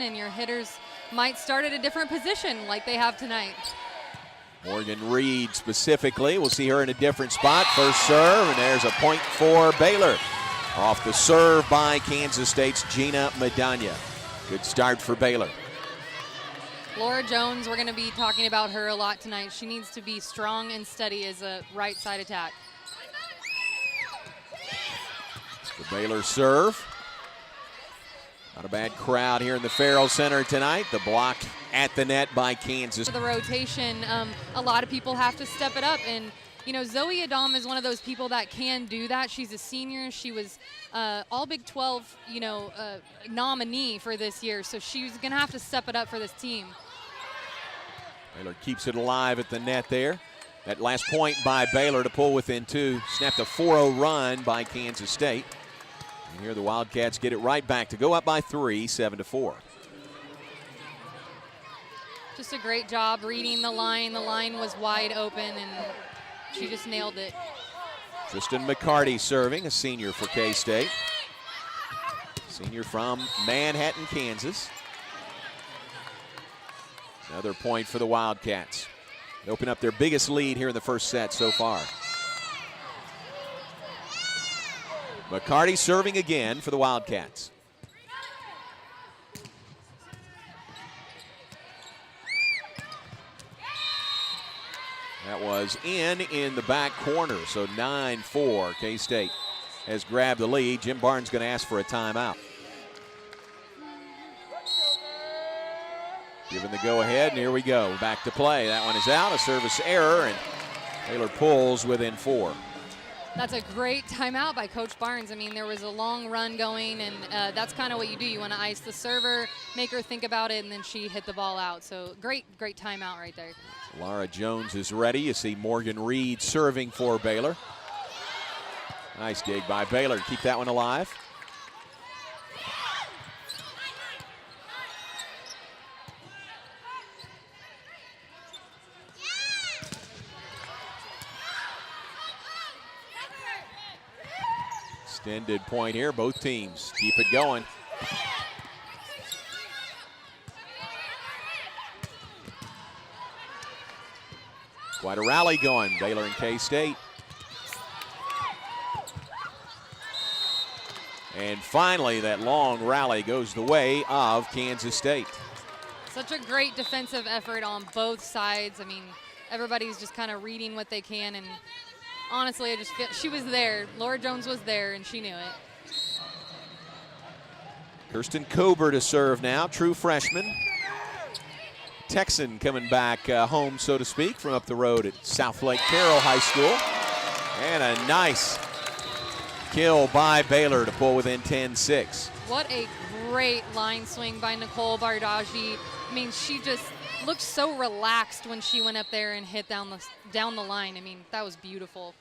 and your hitters might start at a different position like they have tonight. Morgan Reed specifically. We'll see her in a different spot. First serve, and there's a point for Baylor. Off the serve by Kansas State's Gina Medagna. Good start for Baylor. Laura Jones, we're going to be talking about her a lot tonight. She needs to be strong and steady as a right side attack. The Baylor serve. Not a bad crowd here in the Farrell Center tonight. The block at the net by Kansas. The rotation, a lot of people have to step it up, and you know, Zoe Adam is one of those people that can do that. She's a senior. She was all Big 12, nominee for this year, so she's going to have to step it up for this team. Baylor keeps it alive at the net there. That last point by Baylor to pull within two. Snapped a 4-0 run by Kansas State. And here the Wildcats get it right back to go up by 3, 7-4. Just a great job reading the line. The line was wide open, and she just nailed it. Tristan McCarty serving, a senior for K-State. Senior from Manhattan, Kansas. Another point for the Wildcats. They open up their biggest lead here in the first set so far. McCarty serving again for the Wildcats. That was in the back corner, so 9-4. K-State has grabbed the lead. Jim Barnes going to ask for a timeout. Given the go-ahead, and here we go. Back to play. That one is out, a service error, and Baylor pulls within 4. That's a great timeout by Coach Barnes. I mean, there was a long run going, and that's kind of what you do. You want to ice the server, make her think about it, and then she hit the ball out. So great timeout right there. Laura Jones is ready. You see Morgan Reed serving for Baylor. Nice dig by Baylor to keep that one alive. Extended point here. Both teams keep it going. Quite a rally going, Baylor and K-State. And finally, that long rally goes the way of Kansas State. Such a great defensive effort on both sides. I mean, everybody's just kind of reading what they can, and honestly, I just feel she was there. Laura Jones was there, and she knew it. Kirsten Kober to serve now, true freshman. Texan coming back home, so to speak, from up the road at South Lake Carroll High School. And a nice kill by Baylor to pull within 10-6. What a great line swing by Nicole Bardaggi. I mean, she just looked so relaxed when she went up there and hit down the line. I mean, that was beautiful.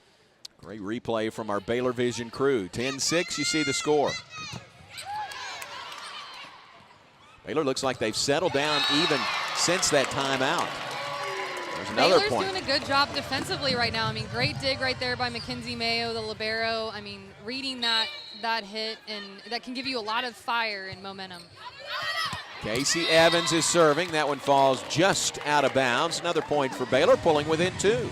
Great replay from our Baylor Vision crew. 10-6, you see the score. Baylor looks like they've settled down even since that timeout. There's another Baylor's point. doing a good job defensively right now. I mean, great dig right there by Mackenzie Mayo, the libero. I mean, reading that hit, and that can give you a lot of fire and momentum. Casey Evans is serving. That one falls just out of bounds. Another point for Baylor, pulling within 2.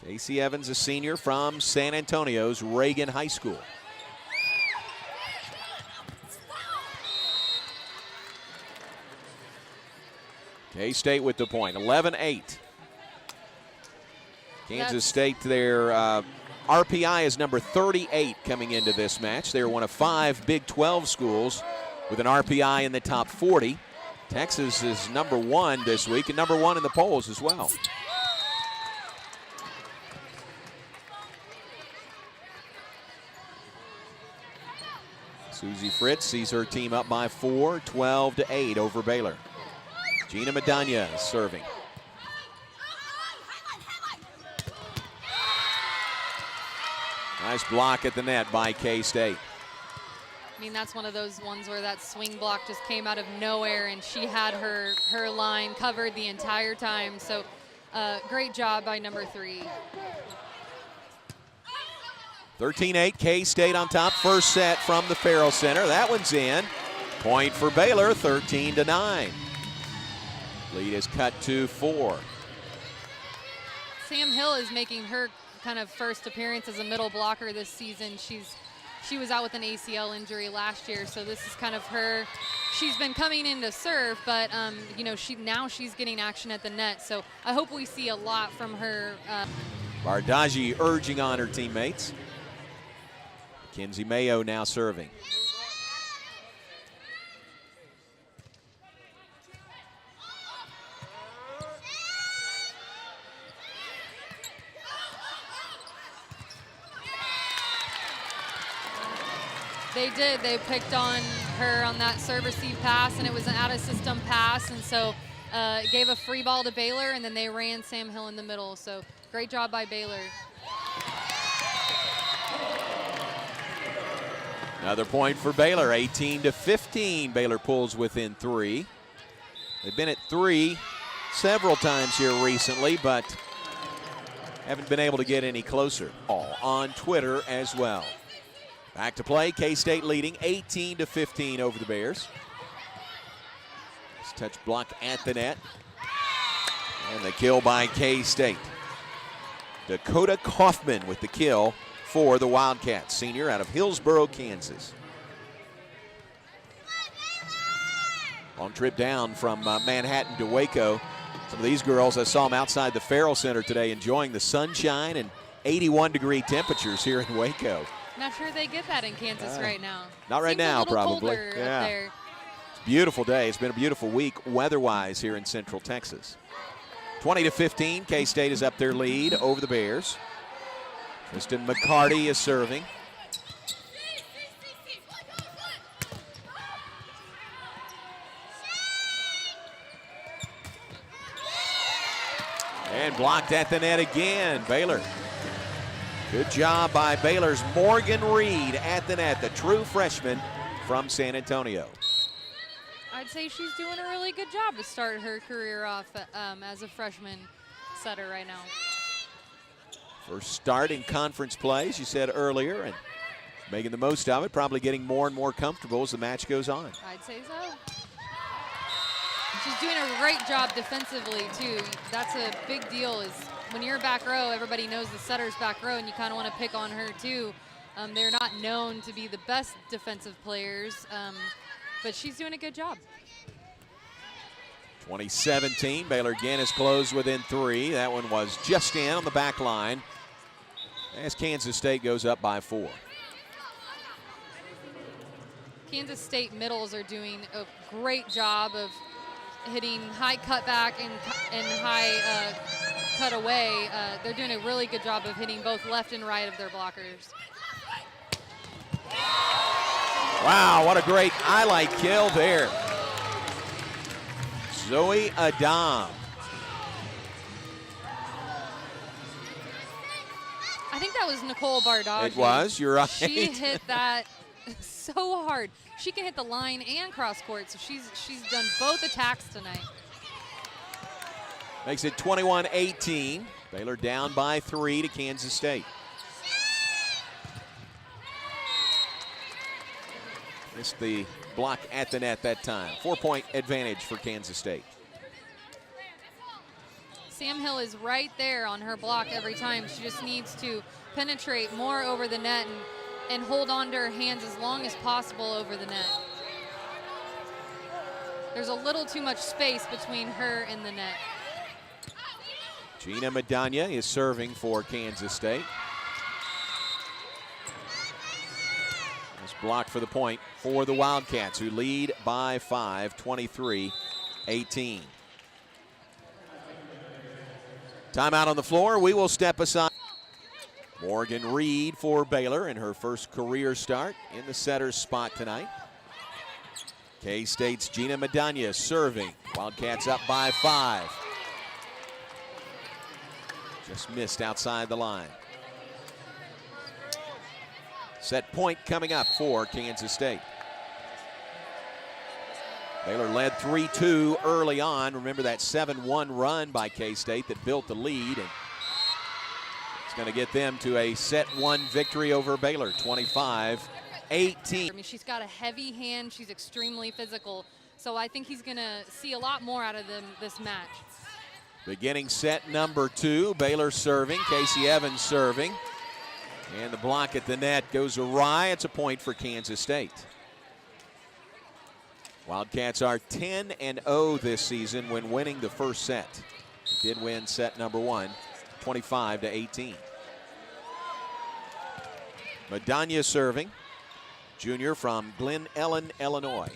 Casey Evans, a senior from San Antonio's Reagan High School. K-State with the point, 11-8. Kansas State, their RPI is number 38 coming into this match. They're one of 5 Big 12 schools with an RPI in the top 40. Texas is number 1 this week and number 1 in the polls as well. Susie Fritz sees her team up by 4, 12-8 over Baylor. Gina Medagna is serving. Nice block at the net by K-State. I mean, that's one of those ones where that swing block just came out of nowhere, and she had her line covered the entire time. So great job by number 3. 13-8, K-State on top. First set from the Farrell Center. That one's in. Point for Baylor, 13-9. Lead is cut to 4. Sam Hill is making her kind of first appearance as a middle blocker this season. She was out with an ACL injury last year, so this is kind of her. She's been coming in to serve, but you know, she's getting action at the net. So I hope we see a lot from her. Bardaghi urging on her teammates. Kinsey Mayo now serving. They did. They picked on her on that serve receive pass, and it was an out-of-system pass, and so it gave a free ball to Baylor, and then they ran Sam Hill in the middle. So great job by Baylor. Another point for Baylor, 18-15. Baylor pulls within 3. They've been at 3 several times here recently, but haven't been able to get any closer. All on Twitter as well. Back to play, K-State leading 18-15 over the Bears. Nice touch block at the net. And the kill by K-State. Dakota Kaufman with the kill for the Wildcats, senior out of Hillsboro, Kansas. Long trip down from Manhattan to Waco. Some of these girls, I saw them outside the Farrell Center today enjoying the sunshine and 81-degree temperatures here in Waco. Not sure they get that in Kansas right now. Not right Seems now, a little probably. colder Yeah. up there. It's a beautiful day. It's been a beautiful week weather-wise here in Central Texas. 20-15, K-State is up their lead over the Bears. Tristan McCarty is serving. And blocked at the net again, Baylor. Good job by Baylor's Morgan Reed at the net, the true freshman from San Antonio. I'd say she's doing a really good job to start her career off as a freshman setter right now. First start in conference play, as you said earlier, and making the most of it, probably getting more and more comfortable as the match goes on. I'd say so. She's doing a great job defensively, too. That's a big deal, is when you're back row, everybody knows the setter's back row, and you kind of want to pick on her, too. They're not known to be the best defensive players, but she's doing a good job. 2017, Baylor again is closed within 3. That one was just in on the back line as Kansas State goes up by 4. Kansas State middles are doing a great job of hitting high cutback and high cutaway. They're doing a really good job of hitting both left and right of their blockers. Wow, what a great highlight kill there. Zoe Adam. I think that was Nicole Bardaghi. It was, you're right. She hit that so hard. She can hit the line and cross court, so she's done both attacks tonight. Makes it 21-18. Baylor down by 3 to Kansas State. Missed the block at the net that time. 4-point advantage for Kansas State. Sam Hill is right there on her block every time. She just needs to penetrate more over the net and hold on to her hands as long as possible over the net. There's a little too much space between her and the net. Gina Medagna is serving for Kansas State. This block for the point for the Wildcats, who lead by 5, 23-18. Timeout on the floor. We will step aside. Morgan Reed for Baylor in her first career start in the setter's spot tonight. K-State's Gina Medagna serving. Wildcats up by 5. Just missed outside the line. Set point coming up for Kansas State. Baylor led 3-2 early on. Remember that 7-1 run by K-State that built the lead. And going to get them to a set 1 victory over Baylor, 25-18. I mean, she's got a heavy hand. She's extremely physical. So I think he's going to see a lot more out of them this match. Beginning set number 2, Baylor serving, Casey Evans serving. And the block at the net goes awry. It's a point for Kansas State. Wildcats are 10-0 this season when winning the first set. Did win set number 1, 25-18. Madania serving, junior from Glen Ellen, Illinois.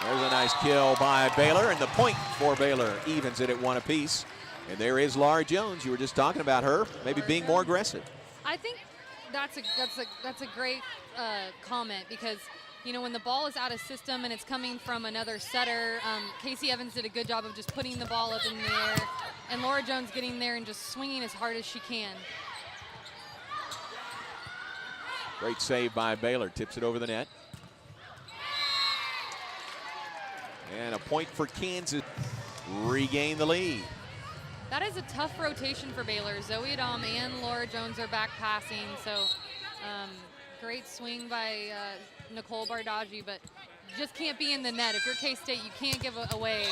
There's a nice kill by Baylor, and the point for Baylor evens it at 1 apiece. And there is Laura Jones. You were just talking about her, maybe being more aggressive. I think that's a great comment, because you know, when the ball is out of system and it's coming from another setter, Casey Evans did a good job of just putting the ball up in the air, and Laura Jones getting there and just swinging as hard as she can. Great save by Baylor, tips it over the net. And a point for Kansas, regain the lead. That is a tough rotation for Baylor. Zoe Adam and Laura Jones are back passing, so great swing by Nicole Bardaggi, but just can't be in the net. If you're K-State, you can't give away.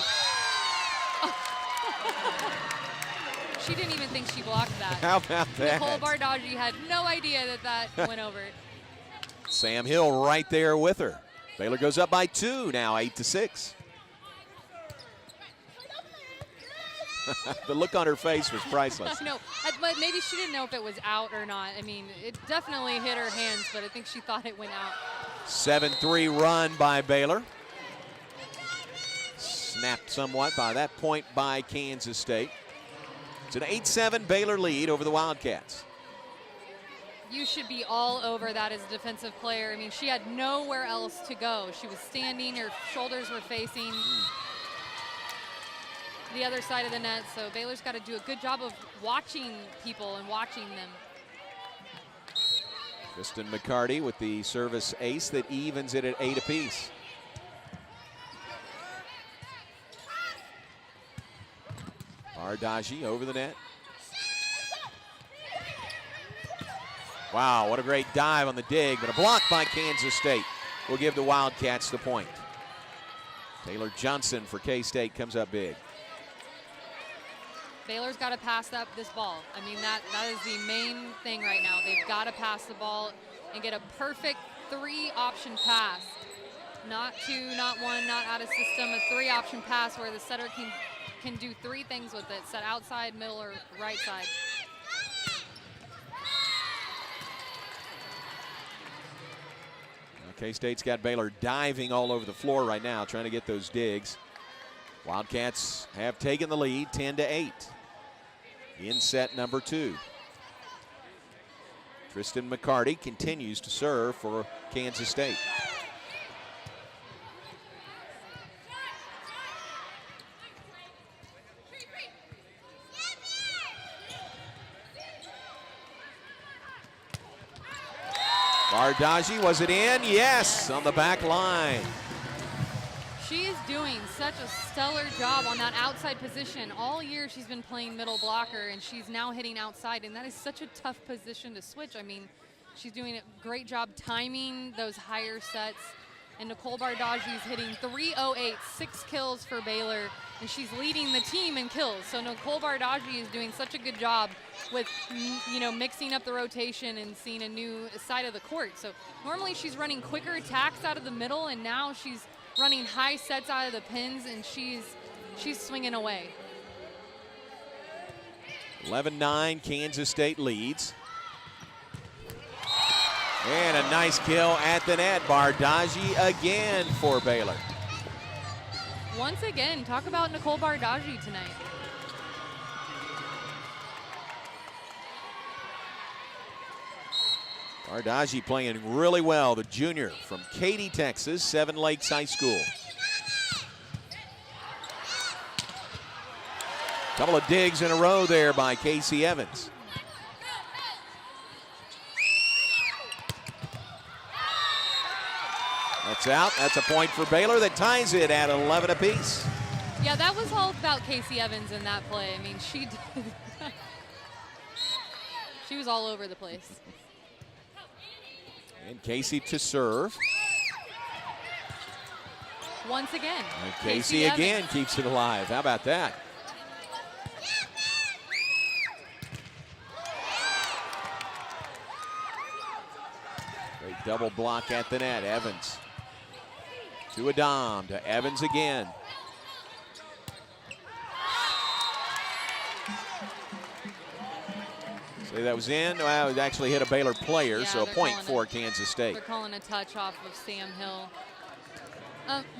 She didn't even think she blocked that. How about that? Nicole Bardaggi had no idea that that went over. Sam Hill right there with her. Baylor goes up by 2 now, 8-6. The look on her face was priceless. No, but maybe she didn't know if it was out or not. I mean, it definitely hit her hands, but I think she thought it went out. 7-3 run by Baylor. Snapped somewhat by that point by Kansas State. It's an 8-7 Baylor lead over the Wildcats. You should be all over that as a defensive player. I mean, she had nowhere else to go. She was standing, her shoulders were facing the other side of the net, so Baylor's got to do a good job of watching people and watching them. Kristen McCarty with the service ace that evens it at 8 apiece. Bardaggi over the net. Wow, what a great dive on the dig, but a block by Kansas State will give the Wildcats the point. Taylor Johnson for K-State comes up big. Baylor's got to pass this ball. I mean, that is the main thing right now. They've got to pass the ball and get a perfect 3-option pass. Not 2, not 1, not out of system, a 3-option pass where the setter can do 3 things with it, set outside, middle, or right side. K-State's got Baylor diving all over the floor right now, trying to get those digs. Wildcats have taken the lead 10-8 in set number 2. Tristan McCarty continues to serve for Kansas State. Bardaggi, was it in? Yes, on the back line. She is doing such a stellar job on that outside position. All year she's been playing middle blocker, and she's now hitting outside, and that is such a tough position to switch. I mean, she's doing a great job timing those higher sets, and Nicole Bardaggi is hitting .308, 6 kills for Baylor, and she's leading the team in kills. So Nicole Bardaggi is doing such a good job with, you know, mixing up the rotation and seeing a new side of the court. So normally she's running quicker attacks out of the middle, and now she's running high sets out of the pins, and she's swinging away. 11-9, Kansas State leads. And a nice kill at the net. Bardaggi again for Baylor. Once again, talk about Nicole Bardaggi tonight. Bardaggi playing really well, the junior from Katy, Texas, Seven Lakes High School. Couple of digs in a row there by Casey Evans. That It's out. That's a point for Baylor that ties it at 11 apiece. Yeah, that was all about Casey Evans in that play. I mean, she did. She was all over the place. And Casey to serve. Once again. And Casey again keeps it alive. How about that? Great double block at the net. Evans to Adam, to Evans again. Say that was in. Well, it actually hit a Baylor player, Yeah, so a point for Kansas State. They're calling a touch off of Sam Hill.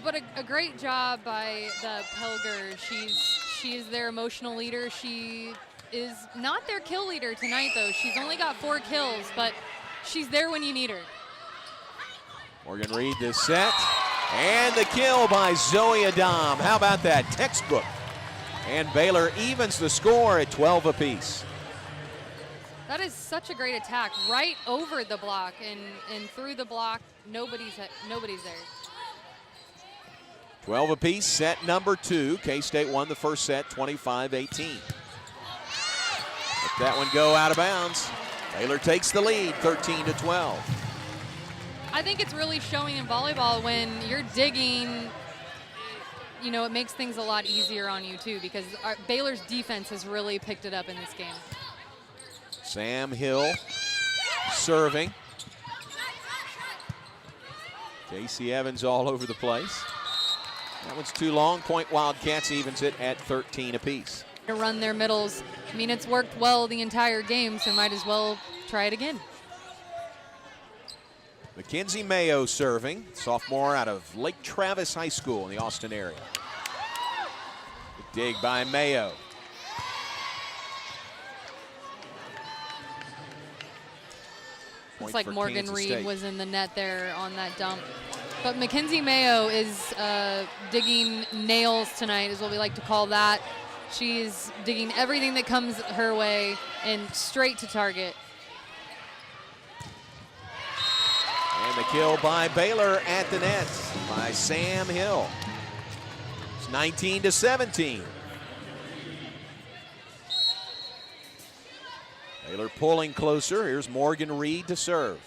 But a great job by the Pelger. She is their emotional leader. She is not their kill leader tonight, though. She's only got 4 kills, but she's there when you need her. Morgan Reed this set. And the kill by Zoe Adam. How about that? Textbook. And Baylor evens the score at 12 apiece. That is such a great attack. Right over the block and through the block. Nobody's there. 12 apiece, set number 2. K-State won the first set, 25-18. Let that one go out of bounds. Baylor takes the lead, 13-12. I think it's really showing in volleyball when you're digging, you know, it makes things a lot easier on you too, because Baylor's defense has really picked it up in this game. Sam Hill serving. Casey Evans all over the place. That one's too long. Point Wildcats evens it at 13 apiece. To run their middles. I mean, it's worked well the entire game, so might as well try it again. Mackenzie Mayo serving, sophomore out of Lake Travis High School in the Austin area. Good dig by Mayo. Looks like Morgan Reed was in the net there on that dump. But Mackenzie Mayo is digging nails tonight, is what we like to call that. She's digging everything that comes her way and straight to target. And the kill by Baylor at the net by Sam Hill. It's 19-17. Baylor pulling closer. Here's Morgan Reed to serve.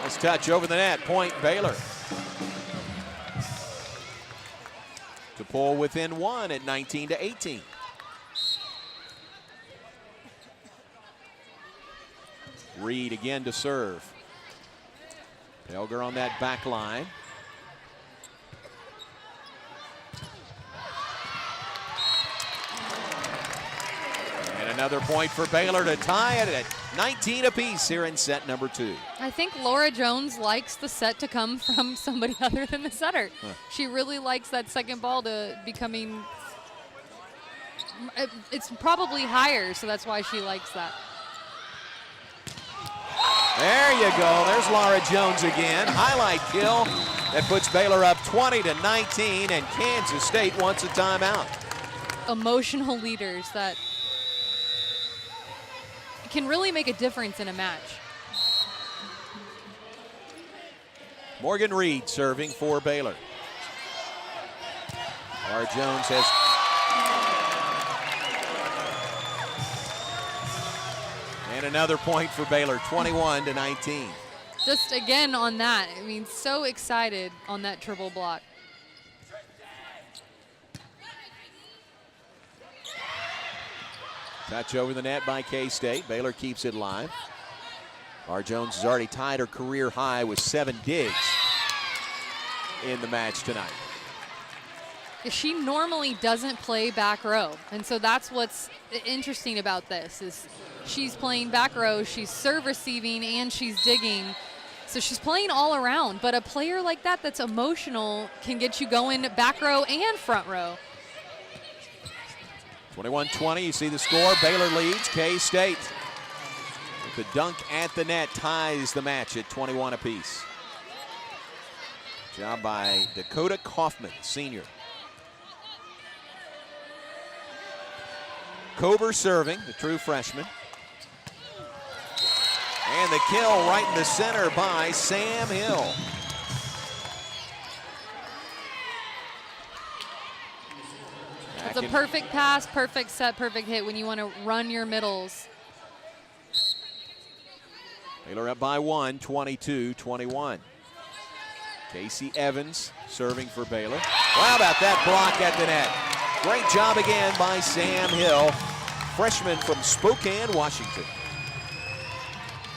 Nice touch over the net. Point Baylor. To pull within 1 at 19-18. Reed again to serve. Pelger on that back line. And another point for Baylor to tie it at 19 apiece here in set number 2. I think Laura Jones likes the set to come from somebody other than the setter. She really likes that second ball to be coming. It's probably higher, so that's why she likes that. There you go. There's Laura Jones again. Highlight kill that puts Baylor up 20-19, and Kansas State wants a timeout. Emotional leaders that can really make a difference in a match. Morgan Reed serving for Baylor. Laura Jones has and another point for Baylor, 21-19. Just again on that, I mean, so excited on that triple block. Touch over the net by K-State. Baylor keeps it live. Laura Jones has already tied her career high with 7 digs in the match tonight. She normally doesn't play back row, and so that's what's interesting about this is she's playing back row, she's serve receiving, and she's digging. So she's playing all around, but a player like that that's emotional can get you going back row and front row. 21-20, you see the score. Baylor leads. K-State with the dunk at the net ties the match at 21 apiece. Job by Dakota Kaufman, senior. Kober serving, the true freshman. And the kill right in the center by Sam Hill. It's a perfect pass, perfect set, perfect hit when you want to run your middles. Baylor up by 1, 22-21. Casey Evans serving for Baylor. Well, how about that block at the net? Great job again by Sam Hill, freshman from Spokane, Washington.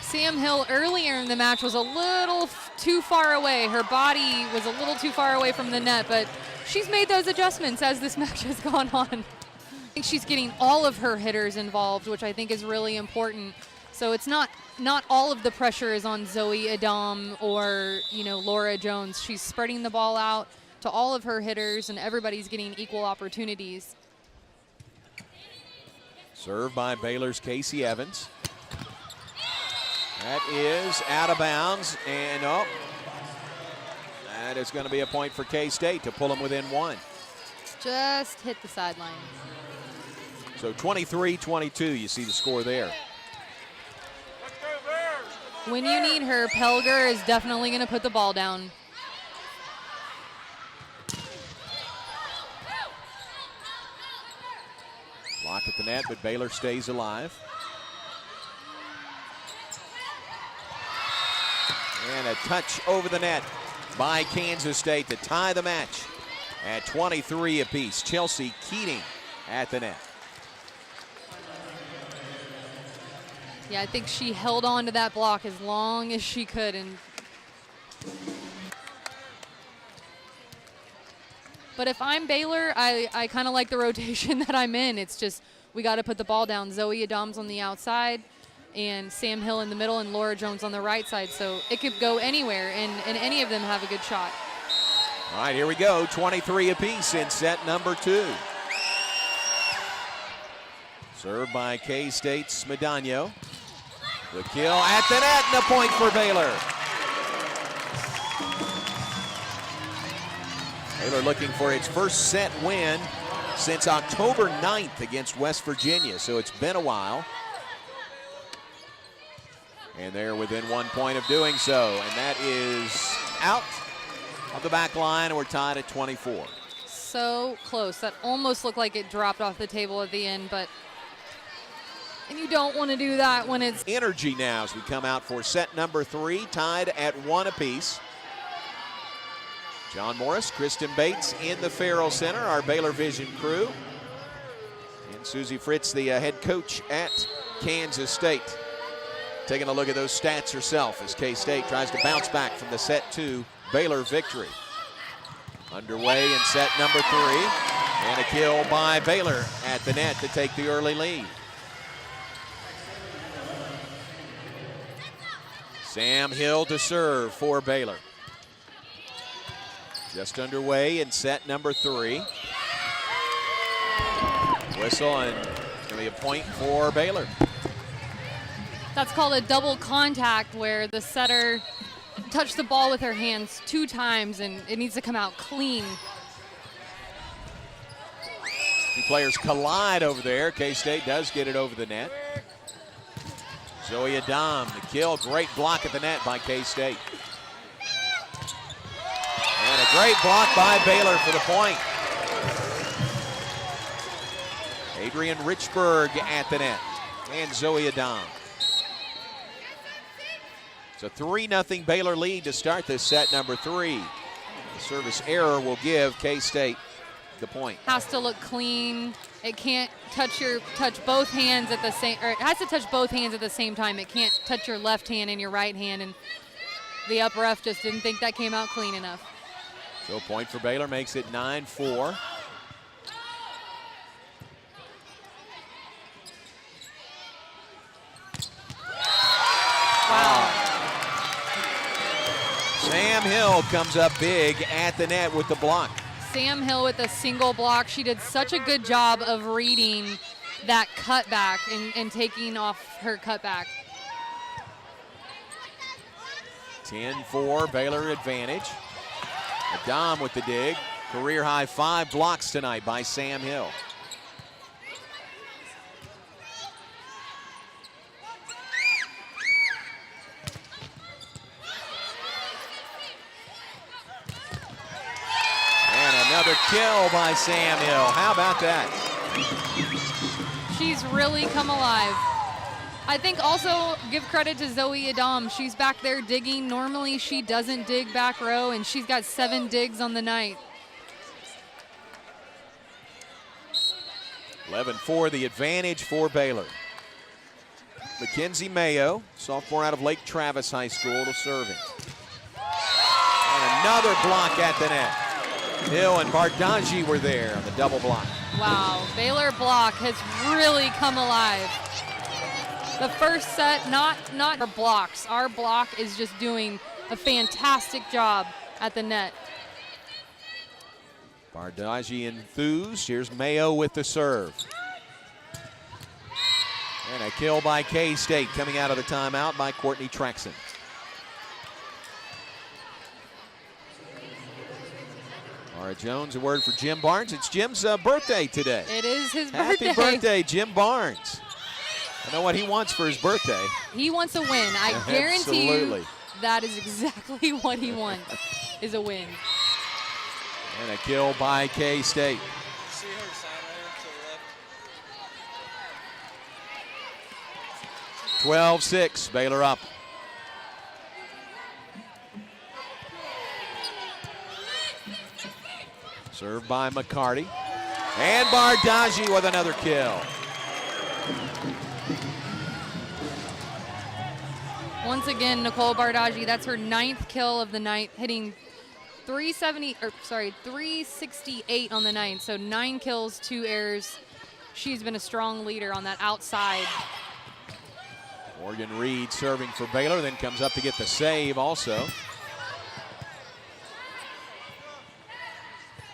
Sam Hill earlier in the match was a little too far away. Her body was a little too far away from the net, but she's made those adjustments as this match has gone on. I think she's getting all of her hitters involved, which I think is really important. So it's not all of the pressure is on Zoe Adam or, Laura Jones. She's spreading the ball out to all of her hitters, and everybody's getting equal opportunities. Served by Baylor's Casey Evans. That is out of bounds, and that is going to be a point for K-State to pull them within 1. Just hit the sideline. So 23-22, you see the score there. When you need her, Pelger is definitely going to put the ball down. Block at the net, but Baylor stays alive. And a touch over the net by Kansas State to tie the match at 23 apiece. Chelsea Keating at the net. Yeah, I think she held on to that block as long as she could. But if I'm Baylor, I kind of like the rotation that I'm in. It's just we got to put the ball down. Zoe Adams on the outside and Sam Hill in the middle and Laura Jones on the right side. So it could go anywhere, and any of them have a good shot. All right, here we go. 23 apiece in set number 2. Served by K-State's Medano. The kill at the net and a point for Baylor. Baylor looking for its first set win since October 9th against West Virginia, so it's been a while. And they're within 1 point of doing so, and that is out of the back line, and we're tied at 24. So close. That almost looked like it dropped off the table at the end, but and you don't want to do that when it's energy now as we come out for set number 3, tied at 1 apiece. John Morris, Kristen Bates in the Farrell Center, our Baylor Vision crew. And Susie Fritz, the head coach at Kansas State. Taking a look at those stats herself as K-State tries to bounce back from the set 2 Baylor victory. Underway in set number 3. And a kill by Baylor at the net to take the early lead. Sam Hill to serve for Baylor. Just underway in set number 3. Whistle, and it's going to be a point for Baylor. That's called a double contact, where the setter touched the ball with her hands 2 times, and it needs to come out clean. 2 players collide over there. K-State does get it over the net. Zoe Adam, the kill. Great block at the net by K-State. And a great block by Baylor for the point. Adrian Richburg at the net. And Zoe Adam. It's a 3-0 Baylor lead to start this set number 3. The service error will give K-State the point. Has to look clean. It can't touch both hands at the same, or it has to touch both hands at the same time. It can't touch your left hand and your right hand, and the up ref just didn't think that came out clean enough. So a point for Baylor makes it 9-4. Wow. Sam Hill comes up big at the net with the block. Sam Hill with a single block. She did such a good job of reading that cutback and taking off her cutback. 10-4, Baylor advantage. Adam with the dig. Career high 5 blocks tonight by Sam Hill. Another kill by Samuel. How about that? She's really come alive. I think also give credit to Zoe Adam. She's back there digging. Normally she doesn't dig back row, and she's got 7 digs on the night. 11-4, the advantage for Baylor. Mackenzie Mayo, sophomore out of Lake Travis High School, to serving. And another block at the net. Hill and Bardaji were there on the double block. Wow, Baylor block has really come alive. The first set, not our blocks. Our block is just doing a fantastic job at the net. Bardaji enthused. Here's Mayo with the serve. And a kill by K-State coming out of the timeout by Courtney Traxon. Laura Jones, a word for Jim Barnes. It's Jim's birthday today. It is his birthday. Happy birthday, Jim Barnes. I know what he wants for his birthday. He wants a win. I guarantee Absolutely. you that is exactly what he wants, is a win. And a kill by K-State. See her sign right to the left? 12-6, Baylor up. Served by McCarty. And Bardaji with another kill. Once again, Nicole Bardaji, that's her 9th kill of the night, hitting 368 on the night. So 9 kills, 2 errors. She's been a strong leader on that outside. Morgan Reed serving for Baylor, then comes up to get the save also.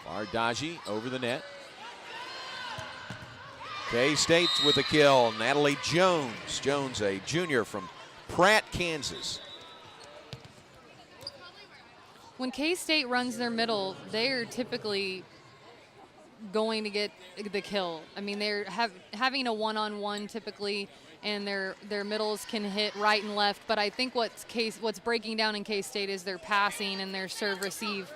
Bardaji over the net. K-State with a kill. Natalie Jones. Jones, a junior from Pratt, Kansas. When K-State runs their middle, they're typically going to get the kill. I mean, they're having a one-on-one typically, and their middles can hit right and left. But I think what's breaking down in K-State is their passing and their serve-receive.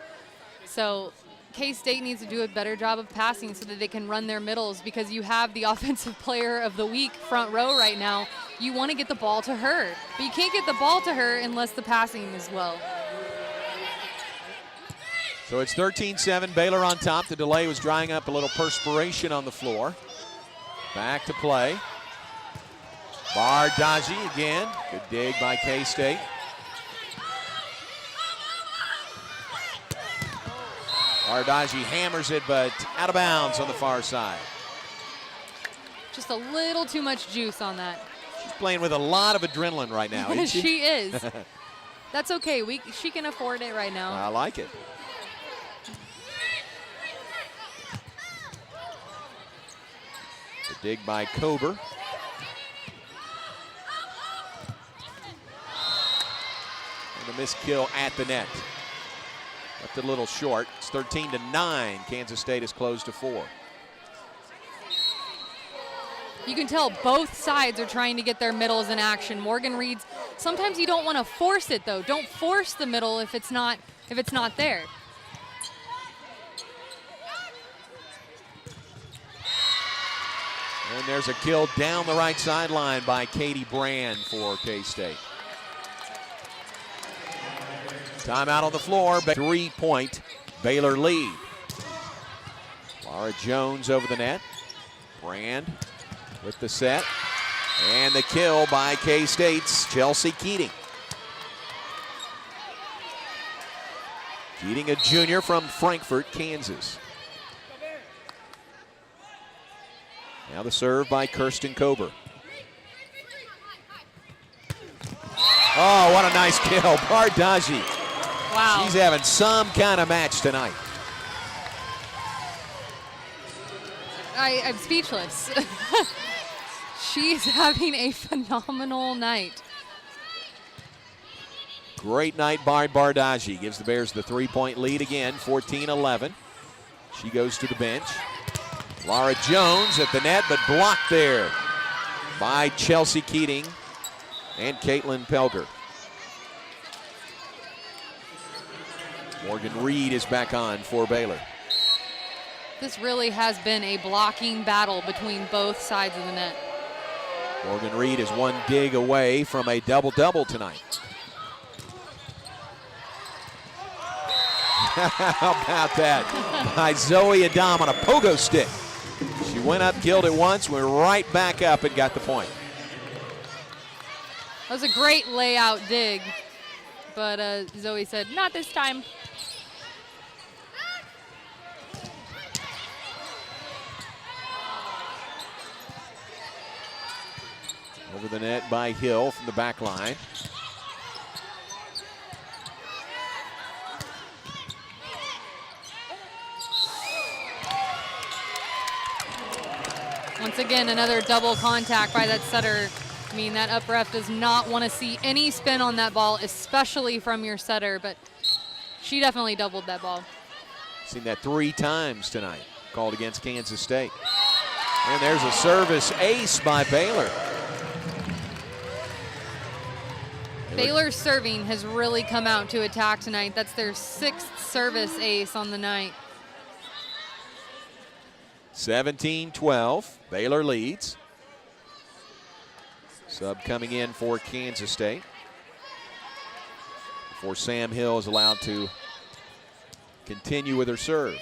So K-State needs to do a better job of passing so that they can run their middles, because you have the offensive player of the week front row right now. You want to get the ball to her, but you can't get the ball to her unless the passing is well. So it's 13-7, Baylor on top. The delay was drying up a little perspiration on the floor. Back to play. Bardaji again. Good dig by K-State. Bardaji hammers it, but out of bounds on the far side. Just a little too much juice on that. She's playing with a lot of adrenaline right now, isn't she? She is. That's okay. She can afford it right now. I like it. The dig by Kober. And the missed kill at the net. Left it a little short. It's 13-9. Kansas State is closed to 4. You can tell both sides are trying to get their middles in action. Morgan Reed's, sometimes you don't want to force it though. Don't force the middle if it's not there. And there's a kill down the right sideline by Katie Brand for K-State. Timeout on the floor, 3-point Baylor lead. Laura Jones over the net. Brand with the set. And the kill by K-State's Chelsea Keating. Keating, a junior from Frankfort, Kansas. Now the serve by Kirsten Kober. Oh, what a nice kill. Bardaji. Wow. She's having some kind of match tonight. I'm speechless. She's having a phenomenal night. Great night by Bardaji. Gives the Bears the 3-point lead again, 14-11. She goes to the bench. Laura Jones at the net, but blocked there by Chelsea Keating and Caitlin Pelger. Morgan Reed is back on for Baylor. This really has been a blocking battle between both sides of the net. Morgan Reed is one dig away from a double-double tonight. How about that? By Zoe Adam on a pogo stick. She went up, killed it once, went right back up and got the point. That was a great layout dig, but Zoe said, not this time. Over the net by Hill from the back line. Once again, another double contact by that setter. I mean, that up ref does not want to see any spin on that ball, especially from your setter, but she definitely doubled that ball. Seen that 3 times tonight, called against Kansas State. And there's a service ace by Baylor. Baylor's serving has really come out to attack tonight. That's their 6th service ace on the night. 17-12, Baylor leads. Sub coming in for Kansas State. Before Sam Hill is allowed to continue with her serve.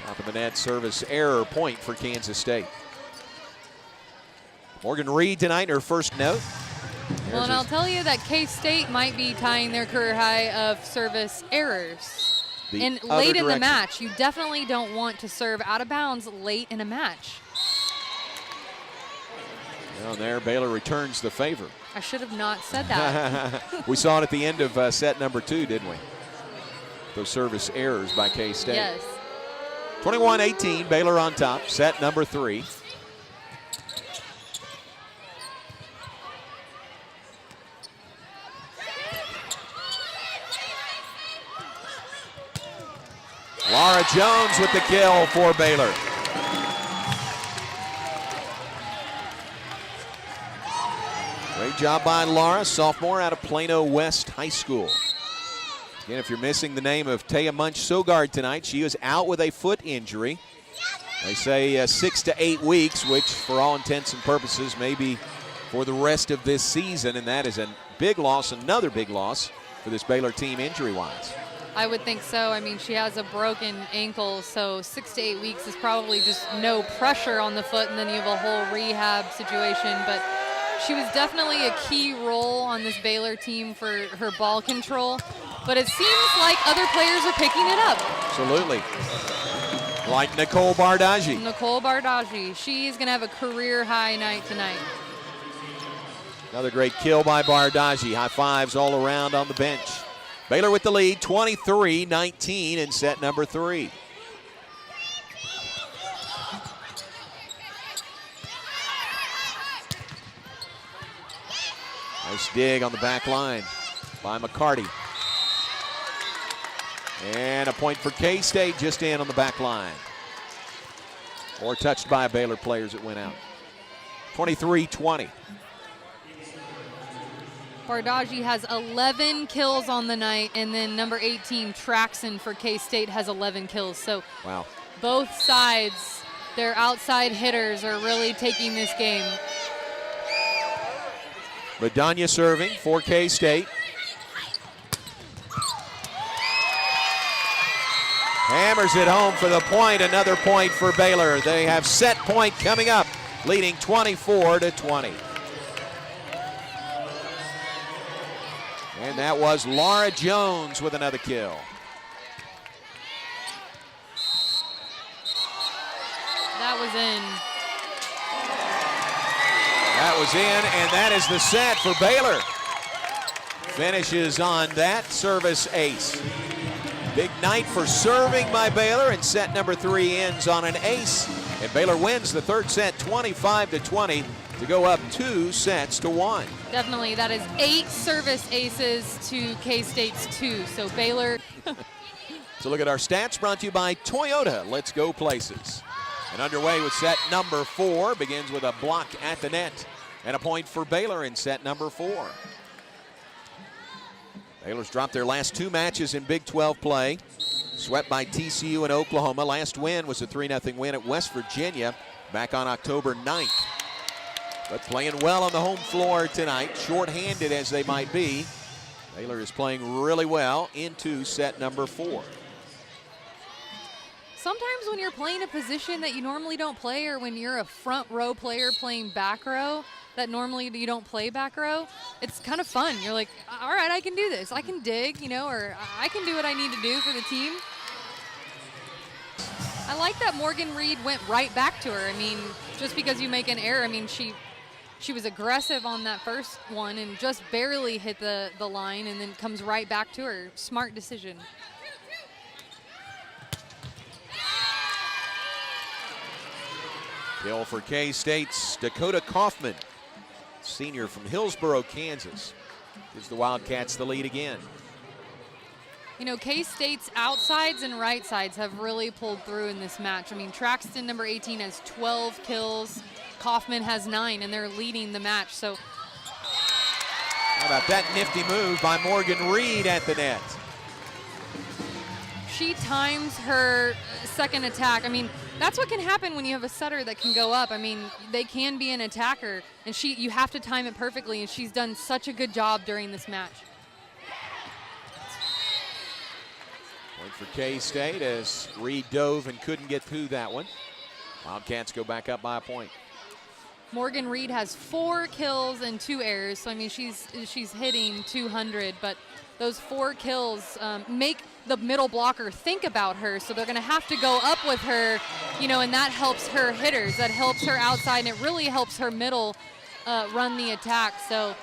Top of the net service error, point for Kansas State. Morgan Reed tonight in her first note. Well, and I'll tell you that K-State might be tying their career high of service errors. And late in the match, you definitely don't want to serve out of bounds late in a match. Well, there Baylor returns the favor. I should have not said that. We saw it at the end of set number 2, didn't we? Those service errors by K-State. Yes. 21-18, Baylor on top, set number 3. Laura Jones with the kill for Baylor. Great job by Laura, sophomore out of Plano West High School. Again, if you're missing the name of Taya Munch-Sogard tonight, she is out with a foot injury. They say 6 to 8 weeks, which for all intents and purposes may be for the rest of this season, and that is a big loss, another big loss for this Baylor team injury-wise. I would think so. I mean, she has a broken ankle, so 6 to 8 weeks is probably just no pressure on the foot, and then you have a whole rehab situation. But she was definitely a key role on this Baylor team for her ball control. But it seems like other players are picking it up. Absolutely. Like Nicole Bardaggi. Nicole Bardaggi. She's going to have a career-high night tonight. Another great kill by Bardaggi. High fives all around on the bench. Baylor with the lead, 23-19 in set number 3. Nice dig on the back line by McCarty. And a point for K-State just in on the back line. Or touched by a Baylor player as it went out. 23-20. Bardaggi has 11 kills on the night, and then number 18, Traxon for K-State, has 11 kills. So wow. Both sides, their outside hitters are really taking this game. Madonna serving for K-State. Hammers it home for the point. Another point for Baylor. They have set point coming up, leading 24-20. And that was Laura Jones with another kill. That was in. That was in, and that is the set for Baylor. Finishes on that service ace. Big night for serving by Baylor, and set number 3 ends on an ace. And Baylor wins the third set 25-20 to go up 2-1. Definitely, that is 8 service aces to K-State's 2. So Baylor. So look at our stats brought to you by Toyota. Let's go places. And underway with set number 4. Begins with a block at the net. And a point for Baylor in set number 4. Baylor's dropped their last 2 matches in Big 12 play. Swept by TCU and Oklahoma. Last win was a 3-0 win at West Virginia back on October 9th. But playing well on the home floor tonight, short-handed as they might be. Baylor is playing really well into set number 4. Sometimes when you're playing a position that you normally don't play, or when you're a front row player playing back row that normally you don't play back row, it's kind of fun. You're like, all right, I can do this. I can dig, you know, or I can do what I need to do for the team. I like that Morgan Reed went right back to her. I mean, just because you make an error, I mean, she was aggressive on that first one and just barely hit the line and then comes right back to her. Smart decision. Kill for K-State's Dakota Kaufman, senior from Hillsboro, Kansas. Gives the Wildcats the lead again. You know, K-State's outsides and right sides have really pulled through in this match. I mean, Traxton, number 18, has 12 kills. Kaufman has 9, and they're leading the match. So, how about that nifty move by Morgan Reed at the net? She times her second attack. I mean, that's what can happen when you have a setter that can go up. I mean, they can be an attacker, and you have to time it perfectly, and she's done such a good job during this match. Point for K-State as Reed dove and couldn't get through that one. Wildcats go back up by a point. Morgan Reed has 4 kills and 2 errors, so I mean she's hitting 200, but those 4 kills make the middle blocker think about her, so they're going to have to go up with her, you know, and that helps her hitters, that helps her outside, and it really helps her middle run the attack. So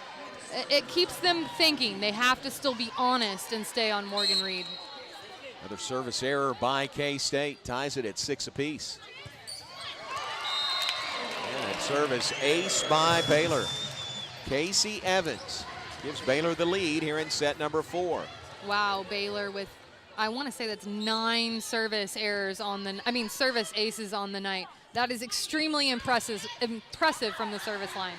it keeps them thinking. They have to still be honest and stay on Morgan Reed. Another service error by K-State ties it at 6 apiece. And that service ace by Baylor. Casey Evans gives Baylor the lead here in set number 4. Wow, Baylor with, I want to say that's 9 service errors on the, service aces on the night. That is extremely impressive from the service line.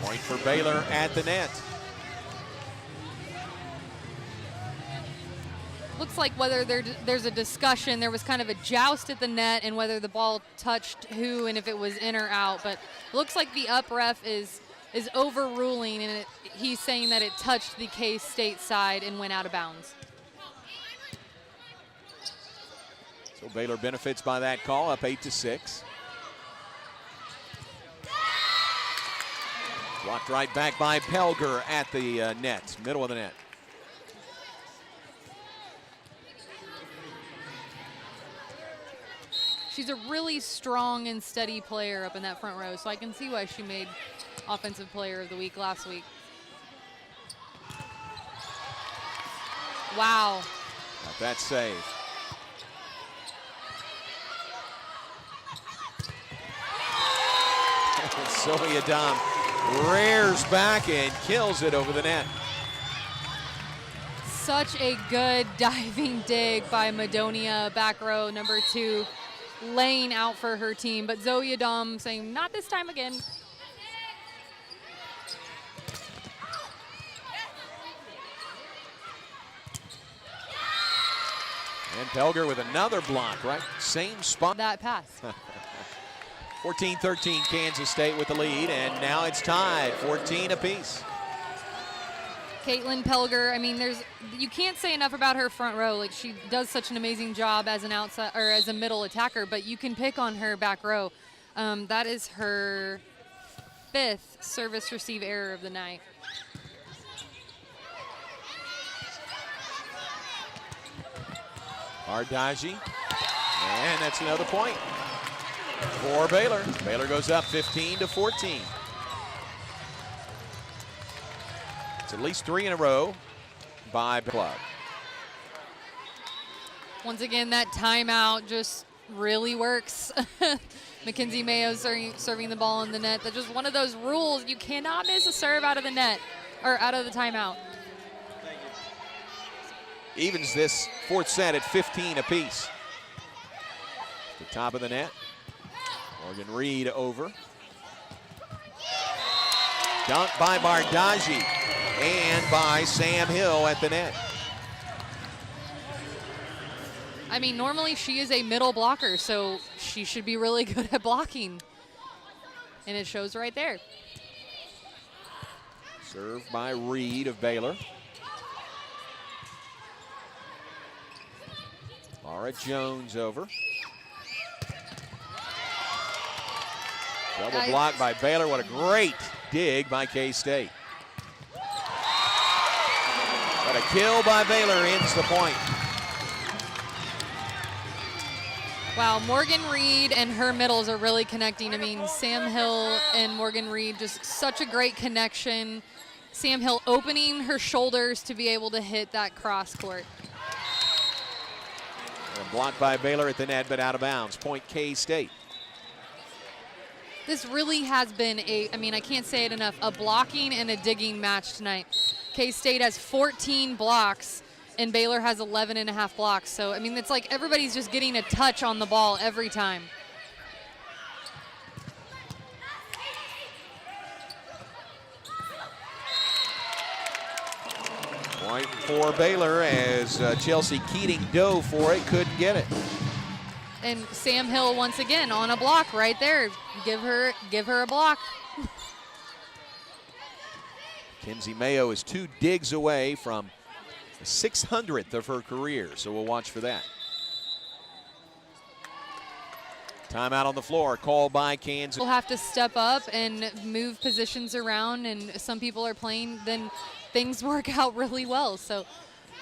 Point for Baylor at the net. Looks like whether there's a discussion, there was kind of a joust at the net and whether the ball touched who and if it was in or out, but it looks like the up ref is overruling, and he's saying that it touched the K-State side and went out of bounds. So Baylor benefits by that call, up 8-6. Blocked right back by Pelger at the net, middle of the net. She's a really strong and steady player up in that front row, so I can see why she made Offensive Player of the Week last week. Wow. Got that save. Zoe Adam rears back and kills it over the net. Such a good diving dig by Madonia, back row, number 2, laying out for her team. But Zoe Adam saying, not this time again. And Pelger with another block, right? Same spot. That pass. 14-13 Kansas State with the lead, and now it's tied, 14 apiece. Caitlin Pelger, I mean, you can't say enough about her front row. Like, she does such an amazing job as an outside or as a middle attacker, but you can pick on her back row. That is her 5th service receive error of the night. Ardaji, and that's another point for Baylor. Baylor goes up 15-14. It's at least 3 in a row by club. Once again, that timeout just really works. Mackenzie Mayo serving the ball in the net. That's just one of those rules. You cannot miss a serve out of the net or out of the timeout. Evens this 4th set at 15 apiece. The top of the net. Morgan Reed over. Dunk by Bardaji and by Sam Hill at the net. I mean, normally she is a middle blocker, so she should be really good at blocking. And it shows right there. Serve by Reed of Baylor. Laura Jones over. Double block by Baylor. What a great dig by K-State. But a kill by Baylor ends the point. Wow, Morgan Reed and her middles are really connecting. I mean, Sam Hill and Morgan Reed, just such a great connection. Sam Hill opening her shoulders to be able to hit that cross court. Blocked by Baylor at the net, but out of bounds. Point K-State. This really has been I mean, I can't say it enough, a blocking and a digging match tonight. K-State has 14 blocks, and Baylor has 11.5 blocks. So, I mean, it's like everybody's just getting a touch on the ball every time. Point for Baylor as Chelsea Keating dove for it, couldn't get it. And Sam Hill once again on a block right there. Give her a block. Kenzie Mayo is 2 digs away from the 600th of her career, so we'll watch for that. Timeout on the floor, called by Kansas. We'll have to step up and move positions around, and some people are playing, then things work out really well. So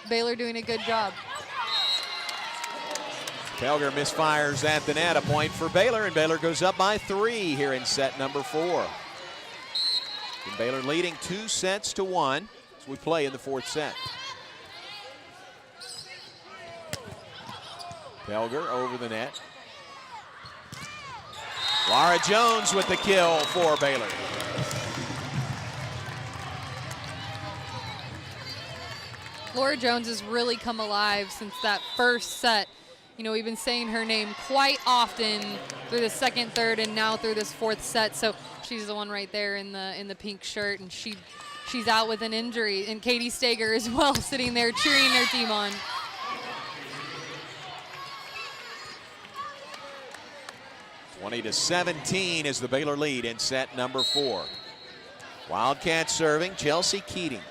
Baylor doing a good job. Pelger misfires at the net, a point for Baylor, and Baylor goes up by 3 here in set number 4. And Baylor leading 2-1 as we play in the 4th set. Pelger over the net. Laura Jones with the kill for Baylor. Laura Jones has really come alive since that first set. You know, we've been saying her name quite often through the 2nd, 3rd, and now through this 4th set. So she's the one right there in the pink shirt, and she's out with an injury. And Katie Stager as well, sitting there cheering their team on. (20-17) is the Baylor lead in set number 4. Wildcats serving, Chelsea Keating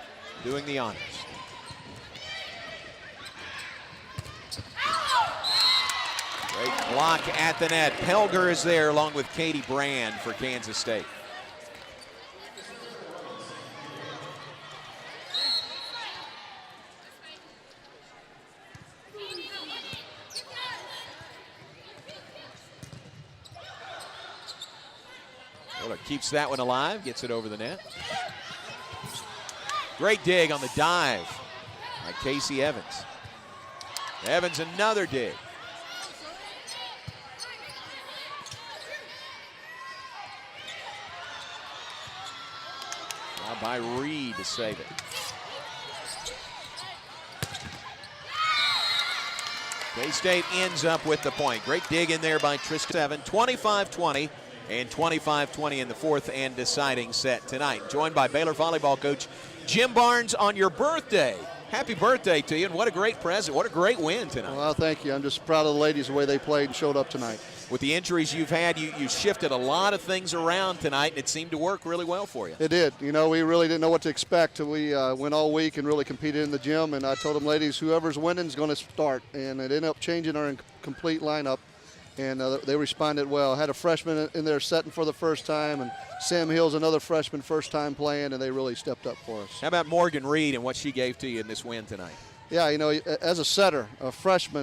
doing the honors. Great block at the net. Pelger is there along with Katie Brand for Kansas State. Miller keeps that one alive, gets it over the net. Great dig on the dive by Casey Evans. Evans another dig. Now by Reed to save it. K-State ends up with the point. Great dig in there by Tristan. 25-20 and 25-20 in the 4th and deciding set tonight. Joined by Baylor volleyball coach Jim Barnes on your birthday. Happy birthday to you, and what a great present. What a great win tonight. Well, thank you. I'm just proud of the ladies, the way they played and showed up tonight. With the injuries you've had, you shifted a lot of things around tonight, and it seemed to work really well for you. It did. You know, we really didn't know what to expect. We went all week and really competed in the gym, and I told them, ladies, whoever's winning is going to start. And it ended up changing our complete lineup, and they responded well. Had a freshman in there setting for the first time, and Sam Hill's another freshman first time playing, and they really stepped up for us. How about Morgan Reed and what she gave to you in this win tonight? Yeah, you know, as a setter, a freshman,